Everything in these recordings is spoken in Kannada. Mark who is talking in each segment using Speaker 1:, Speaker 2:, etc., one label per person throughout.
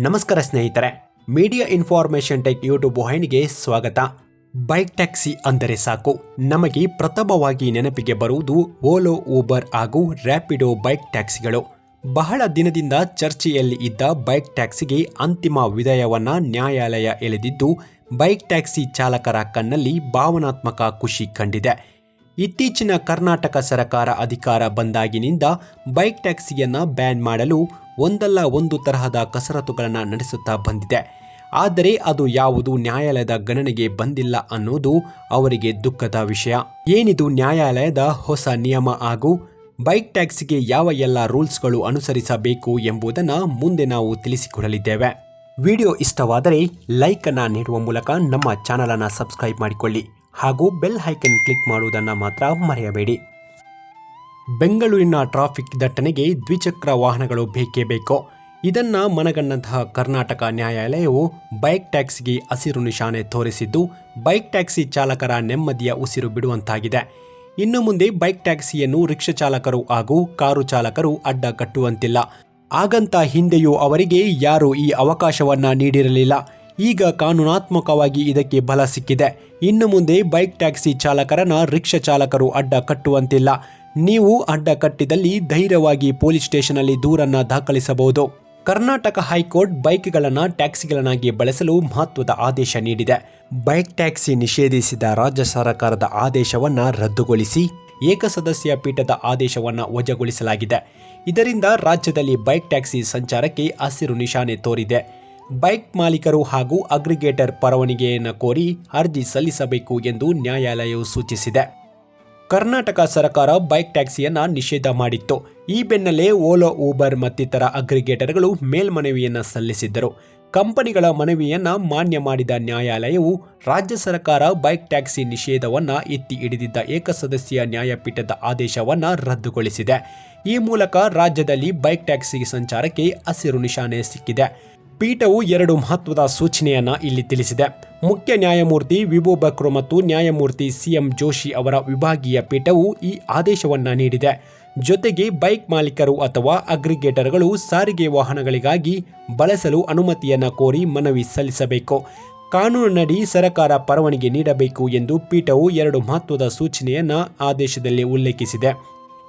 Speaker 1: ನಮಸ್ಕಾರ ಸ್ನೇಹಿತರೆ, ಮೀಡಿಯಾ ಇನ್ಫಾರ್ಮೇಷನ್ ಟೆಕ್ ಯೂಟ್ಯೂಬ್ ವಾಹಿನಿಗೆ ಸ್ವಾಗತ. ಬೈಕ್ ಟ್ಯಾಕ್ಸಿ ಅಂದರೆ ಸಾಕು ನಮಗೆ ಪ್ರಥಮವಾಗಿ ನೆನಪಿಗೆ ಬರುವುದು ಓಲೋ, ಊಬರ್ ಹಾಗೂ ರ್ಯಾಪಿಡೋ ಬೈಕ್ ಟ್ಯಾಕ್ಸಿಗಳು. ಬಹಳ ದಿನದಿಂದ ಚರ್ಚೆಯಲ್ಲಿ ಇದ್ದ ಬೈಕ್ ಟ್ಯಾಕ್ಸಿಗೆ ಅಂತಿಮ ವಿದಾಯವನ್ನ ನ್ಯಾಯಾಲಯ ಎಳೆದಿದ್ದು ಬೈಕ್ ಟ್ಯಾಕ್ಸಿ ಚಾಲಕರ ಕಣ್ಣಲ್ಲಿ ಭಾವನಾತ್ಮಕ ಖುಷಿ ಕಂಡಿದೆ. ಇತ್ತೀಚಿನ ಕರ್ನಾಟಕ ಸರ್ಕಾರ ಅಧಿಕಾರ ಬಂದಾಗಿನಿಂದ ಬೈಕ್ ಟ್ಯಾಕ್ಸಿಯನ್ನ ಬ್ಯಾನ್ ಮಾಡಲು ಒಂದಲ್ಲ ಒಂದು ತರಹದ ಕಸರತ್ತುಗಳನ್ನು ನಡೆಸುತ್ತಾ ಬಂದಿದೆ. ಆದರೆ ಅದು ಯಾವುದು ನ್ಯಾಯಾಲಯದ ಗಣನೆಗೆ ಬಂದಿಲ್ಲ ಅನ್ನೋದು ಅವರಿಗೆ ದುಃಖದ ವಿಷಯ. ಏನಿದು ನ್ಯಾಯಾಲಯದ ಹೊಸ ನಿಯಮ ಹಾಗೂ ಬೈಕ್ ಟ್ಯಾಕ್ಸಿಗೆ ಯಾವ ಎಲ್ಲ ರೂಲ್ಸ್ಗಳು ಅನುಸರಿಸಬೇಕು ಎಂಬುದನ್ನು ಮುಂದೆ ನಾವು ತಿಳಿಸಿಕೊಡಲಿದ್ದೇವೆ. ವಿಡಿಯೋ ಇಷ್ಟವಾದರೆ ಲೈಕ್ ಅನ್ನು ನೀಡುವ ಮೂಲಕ ನಮ್ಮ ಚಾನಲ್ ಅನ್ನು ಸಬ್ಸ್ಕ್ರೈಬ್ ಮಾಡಿಕೊಳ್ಳಿ ಹಾಗೂ ಬೆಲ್ ಐಕನ್ ಕ್ಲಿಕ್ ಮಾಡುವುದನ್ನು ಮಾತ್ರ ಮರೆಯಬೇಡಿ. ಬೆಂಗಳೂರಿನ ಟ್ರಾಫಿಕ್ ದಟ್ಟಣೆಗೆ ದ್ವಿಚಕ್ರ ವಾಹನಗಳು ಬೇಕೇ ಬೇಕು. ಇದನ್ನ ಮನಗಂಡಂತಹ ಕರ್ನಾಟಕ ನ್ಯಾಯಾಲಯವು ಬೈಕ್ ಟ್ಯಾಕ್ಸಿಗೆ ಹಸಿರು ನಿಶಾನೆ ತೋರಿಸಿದ್ದು ಬೈಕ್ ಟ್ಯಾಕ್ಸಿ ಚಾಲಕರ ನೆಮ್ಮದಿಯ ಉಸಿರು ಬಿಡುವಂತಾಗಿದೆ. ಇನ್ನು ಮುಂದೆ ಬೈಕ್ ಟ್ಯಾಕ್ಸಿಯನ್ನು ರಿಕ್ಷಾ ಚಾಲಕರು ಹಾಗೂ ಕಾರು ಚಾಲಕರು ಅಡ್ಡ ಕಟ್ಟುವಂತಿಲ್ಲ. ಹಾಗಂತ ಹಿಂದೆಯೂ ಅವರಿಗೆ ಯಾರೂ ಈ ಅವಕಾಶವನ್ನ ನೀಡಿರಲಿಲ್ಲ. ಈಗ ಕಾನೂನಾತ್ಮಕವಾಗಿ ಇದಕ್ಕೆ ಬಲ ಸಿಕ್ಕಿದೆ. ಇನ್ನು ಮುಂದೆ ಬೈಕ್ ಟ್ಯಾಕ್ಸಿ ಚಾಲಕರನ್ನ ರಿಕ್ಷಾ ಚಾಲಕರು ಅಡ್ಡ ಕಟ್ಟುವಂತಿಲ್ಲ. ನೀವು ಅಡ್ಡ ಕಟ್ಟಿದಲ್ಲಿ ಧೈರ್ಯವಾಗಿ ಪೊಲೀಸ್ ಸ್ಟೇಷನ್ನಲ್ಲಿ ದೂರನ್ನ ದಾಖಲಿಸಬಹುದು. ಕರ್ನಾಟಕ ಹೈಕೋರ್ಟ್ ಬೈಕ್ಗಳನ್ನು ಟ್ಯಾಕ್ಸಿಗಳನ್ನಾಗಿ ಬಳಸಲು ಮಹತ್ವದ ಆದೇಶ ನೀಡಿದೆ. ಬೈಕ್ ಟ್ಯಾಕ್ಸಿ ನಿಷೇಧಿಸಿದ ರಾಜ್ಯ ಸರ್ಕಾರದ ಆದೇಶವನ್ನು ರದ್ದುಗೊಳಿಸಿ ಏಕಸದಸ್ಯ ಪೀಠದ ಆದೇಶವನ್ನು ವಜಾಗೊಳಿಸಲಾಗಿದೆ. ಇದರಿಂದ ರಾಜ್ಯದಲ್ಲಿ ಬೈಕ್ ಟ್ಯಾಕ್ಸಿ ಸಂಚಾರಕ್ಕೆ ಹಸಿರು ನಿಶಾನೆ ತೋರಿದೆ. ಬೈಕ್ ಮಾಲೀಕರು ಹಾಗೂ ಅಗ್ರಿಗೇಟರ್ ಪರವಾನಗಿಯನ್ನು ಕೋರಿ ಅರ್ಜಿ ಸಲ್ಲಿಸಬೇಕು ಎಂದು ನ್ಯಾಯಾಲಯವು ಸೂಚಿಸಿದೆ. ಕರ್ನಾಟಕ ಸರ್ಕಾರ ಬೈಕ್ ಟ್ಯಾಕ್ಸಿಯನ್ನ ನಿಷೇಧ ಮಾಡಿತ್ತು. ಈ ಬೆನ್ನಲ್ಲೇ ಓಲೋ, ಊಬರ್ ಮತ್ತಿತರ ಅಗ್ರಿಗೇಟರ್ಗಳು ಮೇಲ್ಮನವಿಯನ್ನ ಸಲ್ಲಿಸಿದ್ದರು. ಕಂಪನಿಗಳ ಮನವಿಯನ್ನ ಮಾನ್ಯ ಮಾಡಿದ ನ್ಯಾಯಾಲಯವು ರಾಜ್ಯ ಸರ್ಕಾರ ಬೈಕ್ ಟ್ಯಾಕ್ಸಿ ನಿಷೇಧವನ್ನ ಎತ್ತಿ ಹಿಡಿದಿದ್ದ ಏಕಸದಸ್ಯ ನ್ಯಾಯಪೀಠದ ಆದೇಶವನ್ನ ರದ್ದುಗೊಳಿಸಿದೆ. ಈ ಮೂಲಕ ರಾಜ್ಯದಲ್ಲಿ ಬೈಕ್ ಟ್ಯಾಕ್ಸಿ ಸಂಚಾರಕ್ಕೆ ಹಸಿರು ನಿಶಾನೆ ಸಿಕ್ಕಿದೆ. ಪೀಠವು ಎರಡು ಮಹತ್ವದ ಸೂಚನೆಯನ್ನ ಇಲ್ಲಿ ತಿಳಿಸಿದೆ. ಮುಖ್ಯ ನ್ಯಾಯಮೂರ್ತಿ ವಿಭು ಬಕ್ರೋ ಮತ್ತು ನ್ಯಾಯಮೂರ್ತಿ CM ಜೋಶಿ ಅವರ ವಿಭಾಗೀಯ ಪೀಠವು ಈ ಆದೇಶವನ್ನ ನೀಡಿದೆ. ಜೊತೆಗೆ ಬೈಕ್ ಮಾಲೀಕರು ಅಥವಾ ಅಗ್ರಿಗೇಟರ್ಗಳು ಸಾರಿಗೆ ವಾಹನಗಳಿಗಾಗಿ ಬಳಸಲು ಅನುಮತಿಯನ್ನ ಕೋರಿ ಮನವಿ ಸಲ್ಲಿಸಬೇಕು. ಕಾನೂನಿನಡಿ ಸರ್ಕಾರ ಪರವಾನಗಿ ನೀಡಬೇಕು ಎಂದು ಪೀಠವು ಎರಡು ಮಹತ್ವದ ಸೂಚನೆಯನ್ನ ಆದೇಶದಲ್ಲಿ ಉಲ್ಲೇಖಿಸಿದೆ.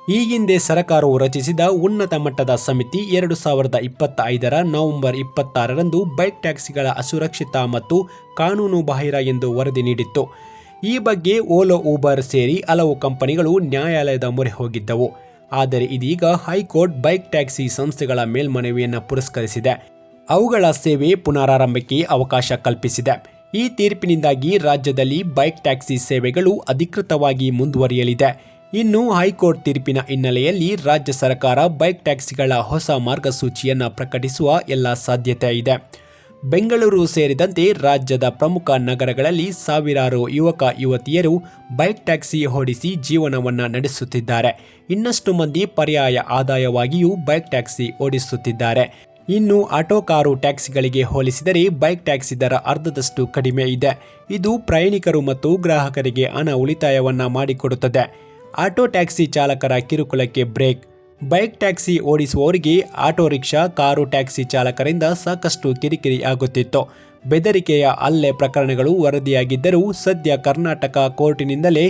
Speaker 1: ಈ ಹಿಂದೆ ಸರ್ಕಾರವು ರಚಿಸಿದ ಉನ್ನತ ಮಟ್ಟದ ಸಮಿತಿ 2025ರ ನವೆಂಬರ್ 26ರಂದು ಬೈಕ್ ಟ್ಯಾಕ್ಸಿಗಳ ಅಸುರಕ್ಷಿತ ಮತ್ತು ಕಾನೂನು ಬಾಹಿರ ಎಂದು ವರದಿ ನೀಡಿತ್ತು. ಈ ಬಗ್ಗೆ ಓಲೋ, ಊಬರ್ ಸೇರಿ ಹಲವು ಕಂಪನಿಗಳು ನ್ಯಾಯಾಲಯದ ಮೊರೆ ಹೋಗಿದ್ದವು. ಆದರೆ ಇದೀಗ ಹೈಕೋರ್ಟ್ ಬೈಕ್ ಟ್ಯಾಕ್ಸಿ ಸಂಸ್ಥೆಗಳ ಮೇಲ್ಮನವಿಯನ್ನು ಪುರಸ್ಕರಿಸಿದೆ. ಅವುಗಳ ಸೇವೆ ಪುನರಾರಂಭಕ್ಕೆ ಅವಕಾಶ ಕಲ್ಪಿಸಿದೆ. ಈ ತೀರ್ಪಿನಿಂದಾಗಿ ರಾಜ್ಯದಲ್ಲಿ ಬೈಕ್ ಟ್ಯಾಕ್ಸಿ ಸೇವೆಗಳು ಅಧಿಕೃತವಾಗಿ ಮುಂದುವರಿಯಲಿದೆ. ಇನ್ನು ಹೈಕೋರ್ಟ್ ತೀರ್ಪಿನ ಹಿನ್ನೆಲೆಯಲ್ಲಿ ರಾಜ್ಯ ಸರ್ಕಾರ ಬೈಕ್ ಟ್ಯಾಕ್ಸಿಗಳ ಹೊಸ ಮಾರ್ಗಸೂಚಿಯನ್ನು ಪ್ರಕಟಿಸುವ ಎಲ್ಲ ಸಾಧ್ಯತೆ ಇದೆ. ಬೆಂಗಳೂರು ಸೇರಿದಂತೆ ರಾಜ್ಯದ ಪ್ರಮುಖ ನಗರಗಳಲ್ಲಿ ಸಾವಿರಾರು ಯುವಕ ಯುವತಿಯರು ಬೈಕ್ ಟ್ಯಾಕ್ಸಿ ಓಡಿಸಿ ಜೀವನವನ್ನು ನಡೆಸುತ್ತಿದ್ದಾರೆ. ಇನ್ನಷ್ಟು ಮಂದಿ ಪರ್ಯಾಯ ಆದಾಯವಾಗಿಯೂ ಬೈಕ್ ಟ್ಯಾಕ್ಸಿ ಓಡಿಸುತ್ತಿದ್ದಾರೆ. ಇನ್ನು ಆಟೋ, ಕಾರು ಟ್ಯಾಕ್ಸಿಗಳಿಗೆ ಹೋಲಿಸಿದರೆ ಬೈಕ್ ಟ್ಯಾಕ್ಸಿ ದರ ಅರ್ಧದಷ್ಟು ಕಡಿಮೆ ಇದೆ. ಇದು ಪ್ರಯಾಣಿಕರು ಮತ್ತು ಗ್ರಾಹಕರಿಗೆ ಹಣ ಉಳಿತಾಯವನ್ನು ಮಾಡಿಕೊಡುತ್ತದೆ. ಆಟೋ ಟ್ಯಾಕ್ಸಿ ಚಾಲಕರ ಕಿರುಕುಳಕ್ಕೆ ಬ್ರೇಕ್. ಬೈಕ್ ಟ್ಯಾಕ್ಸಿ ಓಡಿಸುವವರಿಗೆ ಆಟೋ ರಿಕ್ಷಾ, ಕಾರು ಟ್ಯಾಕ್ಸಿ ಚಾಲಕರಿಂದ ಸಾಕಷ್ಟು ಕಿರಿಕಿರಿ ಆಗುತ್ತಿತ್ತು. ಬೆದರಿಕೆಯ ಹಲ್ಲೆ ಪ್ರಕರಣಗಳು ವರದಿಯಾಗಿದ್ದರೂ ಸದ್ಯ ಕರ್ನಾಟಕ ಕೋರ್ಟಿನಿಂದಲೇ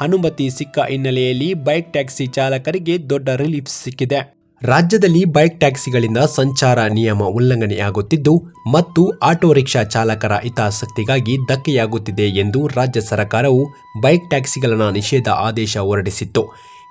Speaker 1: ಅನುಮತಿ ಸಿಕ್ಕ ಹಿನ್ನೆಲೆಯಲ್ಲಿ ಬೈಕ್ ಟ್ಯಾಕ್ಸಿ ಚಾಲಕರಿಗೆ ದೊಡ್ಡ ರಿಲೀಫ್ ಸಿಕ್ಕಿದೆ. ರಾಜ್ಯದಲ್ಲಿ ಬೈಕ್ ಟ್ಯಾಕ್ಸಿಗಳಿಂದ ಸಂಚಾರ ನಿಯಮ ಉಲ್ಲಂಘನೆಯಾಗುತ್ತಿದ್ದು ಮತ್ತು ಆಟೋ ರಿಕ್ಷಾ ಚಾಲಕರ ಹಿತಾಸಕ್ತಿಗಾಗಿ ಧಕ್ಕೆಯಾಗುತ್ತಿದೆ ಎಂದು ರಾಜ್ಯ ಸರ್ಕಾರವು ಬೈಕ್ ಟ್ಯಾಕ್ಸಿಗಳ ನಿಷೇಧ ಆದೇಶ ಹೊರಡಿಸಿತ್ತು.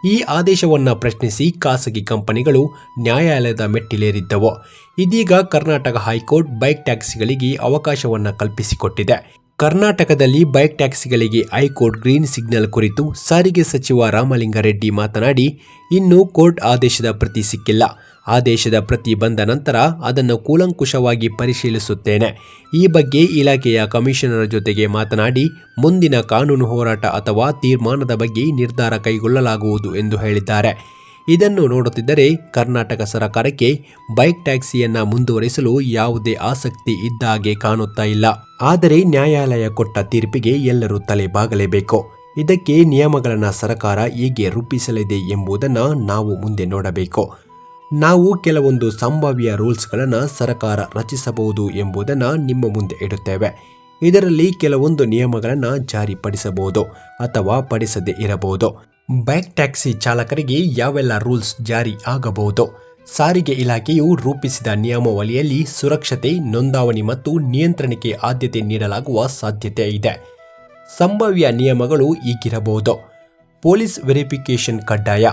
Speaker 1: ಈ ಆದೇಶವನ್ನು ಪ್ರಶ್ನಿಸಿ ಖಾಸಗಿ ಕಂಪನಿಗಳು ನ್ಯಾಯಾಲಯದ ಮೆಟ್ಟಿಲೇರಿದ್ದವು. ಇದೀಗ ಕರ್ನಾಟಕ ಹೈಕೋರ್ಟ್ ಬೈಕ್ ಟ್ಯಾಕ್ಸಿಗಳಿಗೆ ಅವಕಾಶವನ್ನು ಕಲ್ಪಿಸಿಕೊಟ್ಟಿದೆ. ಕರ್ನಾಟಕದಲ್ಲಿ ಬೈಕ್ ಟ್ಯಾಕ್ಸಿಗಳಿಗೆ ಹೈಕೋರ್ಟ್ ಗ್ರೀನ್ ಸಿಗ್ನಲ್ ಕುರಿತು ಸಾರಿಗೆ ಸಚಿವ ರಾಮಲಿಂಗಾರೆಡ್ಡಿ ಮಾತನಾಡಿ, ಇನ್ನೂ ಕೋರ್ಟ್ ಆದೇಶದ ಪ್ರತಿ ಸಿಕ್ಕಿಲ್ಲ. ಆದೇಶದ ಪ್ರತಿ ಬಂದ ನಂತರ ಅದನ್ನು ಕೂಲಂಕುಷವಾಗಿ ಪರಿಶೀಲಿಸುತ್ತೇನೆ. ಈ ಬಗ್ಗೆ ಇಲಾಖೆಯ ಕಮಿಷನರ್ ಜೊತೆಗೆ ಮಾತನಾಡಿ ಮುಂದಿನ ಕಾನೂನು ಹೋರಾಟ ಅಥವಾ ತೀರ್ಮಾನದ ಬಗ್ಗೆ ನಿರ್ಧಾರ ಕೈಗೊಳ್ಳಲಾಗುವುದು ಎಂದು ಹೇಳಿದ್ದಾರೆ. ಇದನ್ನು ನೋಡುತ್ತಿದ್ದರೆ ಕರ್ನಾಟಕ ಸರ್ಕಾರಕ್ಕೆ ಬೈಕ್ ಟ್ಯಾಕ್ಸಿಯನ್ನ ಮುಂದುವರಿಸಲು ಯಾವುದೇ ಆಸಕ್ತಿ ಇದ್ದ ಹಾಗೆ ಕಾಣುತ್ತಾ ಇಲ್ಲ. ಆದರೆ ನ್ಯಾಯಾಲಯ ಕೊಟ್ಟ ತೀರ್ಪಿಗೆ ಎಲ್ಲರೂ ತಲೆ ಬಾಗಲೇಬೇಕು. ಇದಕ್ಕೆ ನಿಯಮಗಳನ್ನು ಸರ್ಕಾರ ಹೇಗೆ ರೂಪಿಸಲಿದೆ ಎಂಬುದನ್ನು ನಾವು ಮುಂದೆ ನೋಡಬೇಕು. ನಾವು ಕೆಲವೊಂದು ಸಂಭಾವ್ಯ ರೂಲ್ಸ್ಗಳನ್ನು ಸರ್ಕಾರ ರಚಿಸಬಹುದು ಎಂಬುದನ್ನು ನಿಮ್ಮ ಮುಂದೆ ಇಡುತ್ತೇವೆ. ಇದರಲ್ಲಿ ಕೆಲವೊಂದು ನಿಯಮಗಳನ್ನು ಜಾರಿಪಡಿಸಬಹುದು ಅಥವಾ ಪಡಿಸದೇ ಇರಬಹುದು. ಬೈಕ್ ಟ್ಯಾಕ್ಸಿ ಚಾಲಕರಿಗೆ ಯಾವೆಲ್ಲ ರೂಲ್ಸ್ ಜಾರಿ ಆಗಬಹುದು? ಸಾರಿಗೆ ಇಲಾಖೆಯು ರೂಪಿಸಿದ ನಿಯಮಾವಳಿಯಲ್ಲಿ ಸುರಕ್ಷತೆ, ನೋಂದಾವಣಿ ಮತ್ತು ನಿಯಂತ್ರಣಕ್ಕೆ ಆದ್ಯತೆ ನೀಡಲಾಗುವ ಸಾಧ್ಯತೆ ಇದೆ. ಸಂಭಾವ್ಯ ನಿಯಮಗಳು ಹೀಗಿರಬಹುದು. ಪೊಲೀಸ್ ವೆರಿಫಿಕೇಶನ್ ಕಡ್ಡಾಯ.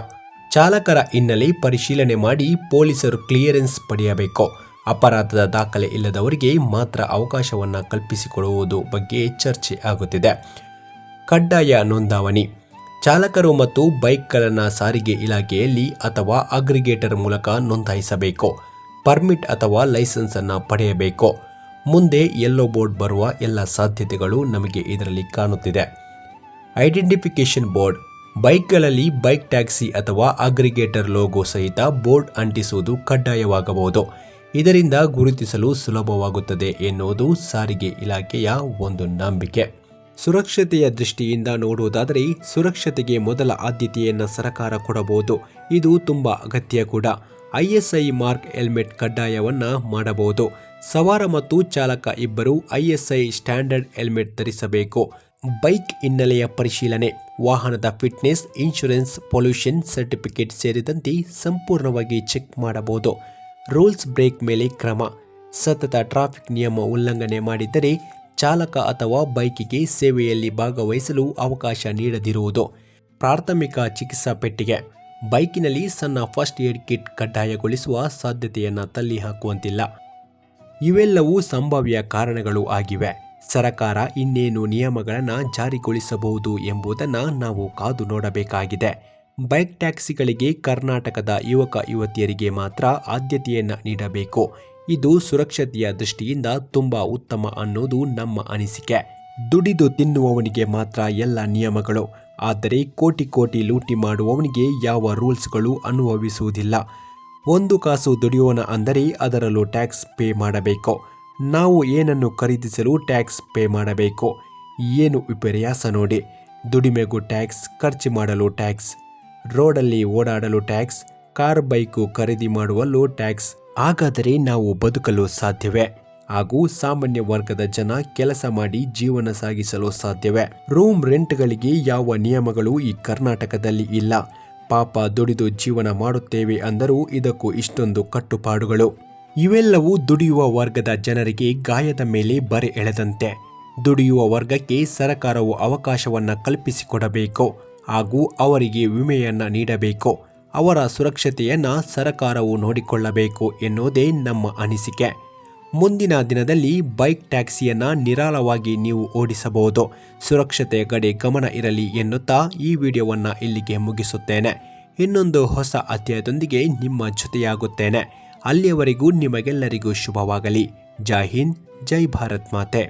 Speaker 1: ಚಾಲಕರ ಹಿನ್ನೆಲೆ ಪರಿಶೀಲನೆ ಮಾಡಿ ಪೊಲೀಸರು ಕ್ಲಿಯರೆನ್ಸ್ ಪಡೆಯಬೇಕು. ಅಪರಾಧದ ದಾಖಲೆ ಇಲ್ಲದವರಿಗೆ ಮಾತ್ರ ಅವಕಾಶವನ್ನು ಕಲ್ಪಿಸಿಕೊಡುವುದು ಬಗ್ಗೆ ಚರ್ಚೆ ಆಗುತ್ತಿದೆ. ಕಡ್ಡಾಯ ನೋಂದಾವಣಿ. ಚಾಲಕರು ಮತ್ತು ಬೈಕ್ಗಳನ್ನು ಸಾರಿಗೆ ಇಲಾಖೆಯಲ್ಲಿ ಅಥವಾ ಅಗ್ರಿಗೇಟರ್ ಮೂಲಕ ನೋಂದಾಯಿಸಬೇಕು. ಪರ್ಮಿಟ್ ಅಥವಾ ಲೈಸೆನ್ಸ್ ಅನ್ನು ಪಡೆಯಬೇಕು. ಮುಂದೆ ಯೆಲ್ಲೋ ಬೋರ್ಡ್ ಬರುವ ಎಲ್ಲ ಸಾಧ್ಯತೆಗಳು ನಮಗೆ ಇದರಲ್ಲಿ ಕಾಣುತ್ತಿದೆ. Identification board. ಬೈಕ್ಗಳಲ್ಲಿ ಬೈಕ್ ಟ್ಯಾಕ್ಸಿ ಅಥವಾ ಅಗ್ರಿಗೇಟರ್ ಲೋಗೋ ಸಹಿತ ಬೋರ್ಡ್ ಅಂಟಿಸುವುದು ಕಡ್ಡಾಯವಾಗಬಹುದು. ಇದರಿಂದ ಗುರುತಿಸಲು ಸುಲಭವಾಗುತ್ತದೆ ಎನ್ನುವುದು ಸಾರಿಗೆ ಇಲಾಖೆಯ ಒಂದು ನಂಬಿಕೆ. ಸುರಕ್ಷತೆಯ ದೃಷ್ಟಿಯಿಂದ ನೋಡುವುದಾದರೆ ಸುರಕ್ಷತೆಗೆ ಮೊದಲ ಆದ್ಯತೆಯನ್ನು ಸರ್ಕಾರ ಕೊಡಬಹುದು. ಇದು ತುಂಬ ಅಗತ್ಯ ಕೂಡ. ISI ಮಾರ್ಕ್ ಹೆಲ್ಮೆಟ್ ಕಡ್ಡಾಯವನ್ನು ಮಾಡಬಹುದು. ಸವಾರ ಮತ್ತು ಚಾಲಕ ಇಬ್ಬರು ISI ಸ್ಟ್ಯಾಂಡರ್ಡ್ ಹೆಲ್ಮೆಟ್ ಧರಿಸಬೇಕು. ಬೈಕ್ ಹಿನ್ನೆಲೆಯ ಪರಿಶೀಲನೆ, ವಾಹನದ ಫಿಟ್ನೆಸ್, ಇನ್ಶೂರೆನ್ಸ್, ಪೊಲ್ಯೂಷನ್ ಸರ್ಟಿಫಿಕೇಟ್ ಸೇರಿದಂತೆ ಸಂಪೂರ್ಣವಾಗಿ ಚೆಕ್ ಮಾಡಬಹುದು. ರೂಲ್ಸ್ ಬ್ರೇಕ್ ಮೇಲೆ ಕ್ರಮ. ಸತತ ಟ್ರಾಫಿಕ್ ನಿಯಮ ಉಲ್ಲಂಘನೆ ಮಾಡಿದ್ದರೆ ಚಾಲಕ ಅಥವಾ ಬೈಕಿಗೆ ಸೇವೆಯಲ್ಲಿ ಭಾಗವಹಿಸಲು ಅವಕಾಶ ನೀಡದಿರುವುದು. ಪ್ರಾಥಮಿಕ ಚಿಕಿತ್ಸಾ ಪೆಟ್ಟಿಗೆ. ಬೈಕಿನಲ್ಲಿ ಸಣ್ಣ ಫಸ್ಟ್ ಏಡ್ ಕಿಟ್ ಕಡ್ಡಾಯಗೊಳಿಸುವ ಸಾಧ್ಯತೆಯನ್ನು ತಳ್ಳಿ ಹಾಕುವಂತಿಲ್ಲ. ಇವೆಲ್ಲವೂ ಸಂಭಾವ್ಯ ಕಾರಣಗಳು ಆಗಿವೆ. ಸರ್ಕಾರ ಇನ್ನೇನು ನಿಯಮಗಳನ್ನು ಜಾರಿಗೊಳಿಸಬಹುದು ಎಂಬುದನ್ನು ನಾವು ಕಾದು ನೋಡಬೇಕಾಗಿದೆ. ಬೈಕ್ ಟ್ಯಾಕ್ಸಿಗಳಿಗೆ ಕರ್ನಾಟಕದ ಯುವಕ ಯುವತಿಯರಿಗೆ ಮಾತ್ರ ಆದ್ಯತೆಯನ್ನು ನೀಡಬೇಕು. ಇದು ಸುರಕ್ಷತೆಯ ದೃಷ್ಟಿಯಿಂದ ತುಂಬ ಉತ್ತಮ ಅನ್ನೋದು ನಮ್ಮ ಅನಿಸಿಕೆ. ದುಡಿದು ತಿನ್ನುವವನಿಗೆ ಮಾತ್ರ ಎಲ್ಲ ನಿಯಮಗಳು, ಆದರೆ ಕೋಟಿ ಕೋಟಿ ಲೂಟಿ ಮಾಡುವವನಿಗೆ ಯಾವ ರೂಲ್ಸ್ಗಳು ಅನುಭವಿಸುವುದಿಲ್ಲ. 1 ಕಾಸು ದುಡಿಯೋಣ ಅಂದರೆ ಅದರಲ್ಲೂ ಟ್ಯಾಕ್ಸ್ ಪೇ ಮಾಡಬೇಕು. ನಾವು ಏನನ್ನು ಖರೀದಿಸಲು ಟ್ಯಾಕ್ಸ್ ಪೇ ಮಾಡಬೇಕು. ಏನು ವಿಪರ್ಯಾಸ ನೋಡಿ. ದುಡಿಮೆಗೂ ಟ್ಯಾಕ್ಸ್, ಖರ್ಚು ಮಾಡಲು ಟ್ಯಾಕ್ಸ್, ರೋಡಲ್ಲಿ ಓಡಾಡಲು ಟ್ಯಾಕ್ಸ್, ಕಾರ್ ಬೈಕು ಖರೀದಿ ಮಾಡುವಲ್ಲೂ ಟ್ಯಾಕ್ಸ್. ಹಾಗಾದರೆ ನಾವು ಬದುಕಲು ಸಾಧ್ಯವೇ? ಹಾಗೂ ಸಾಮಾನ್ಯ ವರ್ಗದ ಜನ ಕೆಲಸ ಮಾಡಿ ಜೀವನ ಸಾಗಿಸಲು ಸಾಧ್ಯವೇ? ರೂಮ್ ರೆಂಟ್ಗಳಿಗೆ ಯಾವ ನಿಯಮಗಳು ಈ ಕರ್ನಾಟಕದಲ್ಲಿ ಇಲ್ಲ. ಪಾಪ ದುಡಿದು ಜೀವನ ಮಾಡುತ್ತೇವೆ ಅಂದರೂ ಇದಕ್ಕೂ ಇಷ್ಟೊಂದು ಕಟ್ಟುಪಾಡುಗಳು. ಇವೆಲ್ಲವೂ ದುಡಿಯುವ ವರ್ಗದ ಜನರಿಗೆ ಗಾಯದ ಮೇಲೆ ಬರೆ ಎಳೆದಂತೆ. ದುಡಿಯುವ ವರ್ಗಕ್ಕೆ ಸರ್ಕಾರವು ಅವಕಾಶವನ್ನು ಕಲ್ಪಿಸಿಕೊಡಬೇಕು ಹಾಗೂ ಅವರಿಗೆ ವಿಮೆಯನ್ನು ನೀಡಬೇಕು. ಅವರ ಸುರಕ್ಷತೆಯನ್ನು ಸರ್ಕಾರವು ನೋಡಿಕೊಳ್ಳಬೇಕು ಎನ್ನುವುದೇ ನಮ್ಮ ಅನಿಸಿಕೆ. ಮುಂದಿನ ದಿನದಲ್ಲಿ ಬೈಕ್ ಟ್ಯಾಕ್ಸಿಯನ್ನು ನಿರಾಳವಾಗಿ ನೀವು ಓಡಿಸಬಹುದು. ಸುರಕ್ಷತೆಯ ಕಡೆ ಗಮನ ಇರಲಿ ಎನ್ನುತ್ತಾ ಈ ವಿಡಿಯೋವನ್ನು ಇಲ್ಲಿಗೆ ಮುಗಿಸುತ್ತೇನೆ. ಇನ್ನೊಂದು ಹೊಸ ಅಧ್ಯಾಯದೊಂದಿಗೆ ನಿಮ್ಮ ಜೊತೆಯಾಗುತ್ತೇನೆ. ಅಲ್ಲಿಯವರೆಗೂ ನಿಮಗೆಲ್ಲರಿಗೂ ಶುಭವಾಗಲಿ. ಜೈ ಹಿಂದ್, ಜೈ ಭಾರತ್ ಮಾತೆ.